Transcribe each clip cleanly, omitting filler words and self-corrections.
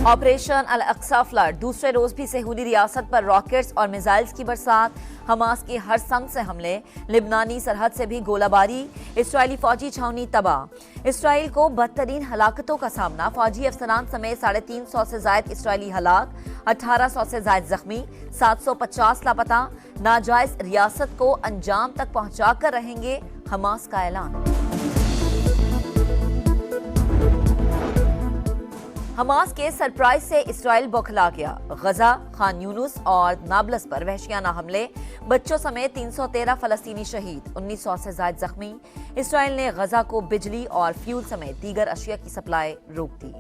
Operation अल Aqsa flood, दूसरे रोज भी सेहूदी रियासत पर रॉकेट्स और मिसाइल्स की बरसात, हमास के हर संग से हमले, लिबनानी सरहद से भी गोलाबारी, इसराइली फौजी छावनी तबाह। इसराइल को बदतरीन हलाकतों का सामना, फौजी अफसरान समेत 350 से जायद इसराइली हलाक, 1800 से जायद जख्मी, 750 लापता। नाजायज रियासत को अंजाम तक पहुंचाकर रहेंगे, हमास का ऐलान। हमास के सरप्राइज से इसराइल बौखला गया, गजा, खान यूनुस और नाबलस पर वहशियाना हमले, बच्चों समेत 313 फलस्तीनी शहीद, 1900 से जायद जख्मी। इसराइल ने गजा को बिजली और फ्यूल समेत दीगर अशिया की सप्लाई रोक दी।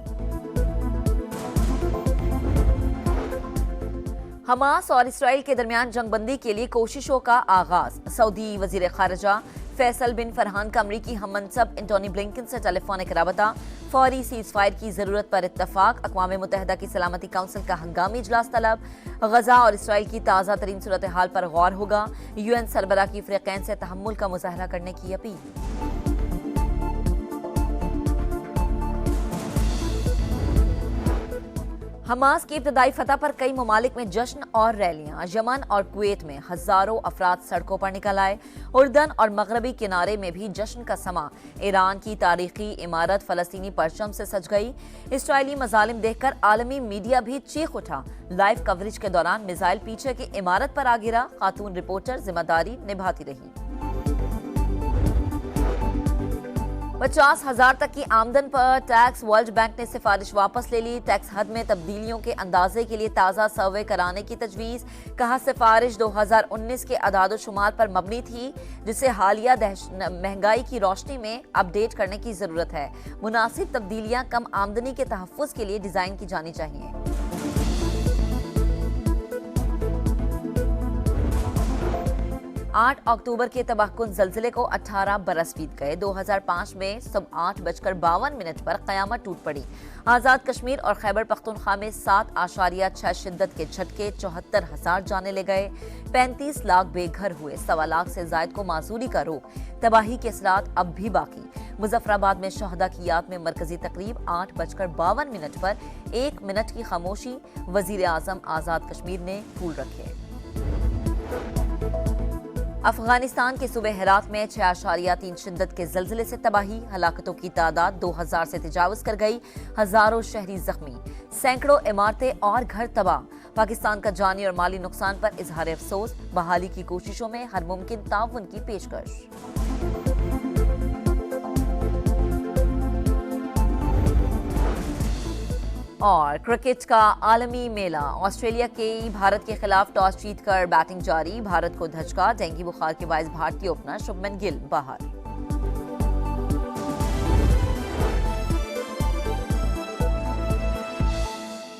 हमास और इसराइल के दरमियान जंगबंदी के लिए कोशिशों का आगाज, सऊदी वजीर खारजा फैसल बिन फरहान का अमरीकी हममनसब एंटोनी ब्लिंकन से टेलीफोनिक राबता, फौरी सीज फायर की जरूरत पर इत्तफाक, अक़वाम मुत्तहिदा की सलामती काउंसिल का हंगामी इजलास तलब, गजा और इसराइल की ताज़ा तरीन सूरत हाल पर गौर होगा, यूएन सरबराह की फ़रीक़ैन से तहम्मुल का मुज़ाहरा करने की अपील। हमास की इब्तदाई फतह पर कई ममालिक में जश्न और रैलियां, यमन और कुवैत में हजारों अफराद सड़कों पर निकल आए, उर्दन और मगरबी किनारे में भी जश्न का समा, ईरान की तारीखी इमारत फलस्तीनी परचम से सज गई। इसराइली मजालिम देखकर आलमी मीडिया भी चीख उठा, लाइव कवरेज के दौरान मिसाइल पीछे की इमारत पर आ गिरा, खातून रिपोर्टर जिम्मेदारी निभाती रही। 50,000 तक की आमदन पर टैक्स, वर्ल्ड बैंक ने सिफारिश वापस ले ली, टैक्स हद में तब्दीलियों के अंदाजे के लिए ताज़ा सर्वे कराने की तजवीज़, कहा सिफारिश 2019 के अदाद-ओ-शुमार पर मबनी थी, जिसे हालिया महंगाई की रोशनी में अपडेट करने की ज़रूरत है। मुनासिब तब्दीलियां कम आमदनी के तहफ़्फ़ुज़ के लिए डिज़ाइन की जानी चाहिए। 8 अक्टूबर के तबाहकुन जल्जले को 18 बरस बीत गए। 2005 में सुबह 8:52 पर क़यामत टूट पड़ी। आज़ाद कश्मीर और खैबर पख्तूनख्वा में 7.6 शिद्दत के झटके, 74,000 जाने ले गए, 35 लाख बेघर हुए, 1.25 लाख से जायद को माजूरी का रोक। तबाही के असरात अब भी बाकी। मुजफ्फराबाद में शहदा की याद में मरकजी तकरीब, 8:52 पर 1 मिनट की खामोशी, वजीर आजम आज़ाद कश्मीर ने फूल रखे। अफगानिस्तान के सूबे हेरात में 6.3 शिद्दत के जल्जले से तबाही, हलाकतों की तादाद 2000 से तजावुज कर गई, हजारों शहरी जख्मी, सैकड़ों इमारतें और घर तबाह। पाकिस्तान का जानी और माली नुकसान पर इजहार अफसोस, बहाली की कोशिशों में हर मुमकिन ताउन की पेशकश। और क्रिकेट का आलमी मेला, ऑस्ट्रेलिया के भारत के खिलाफ टॉस जीतकर बैटिंग जारी, भारत को धचका, डेंगू बुखार के बायस भारतीय ओपनर शुभमन गिल बाहर।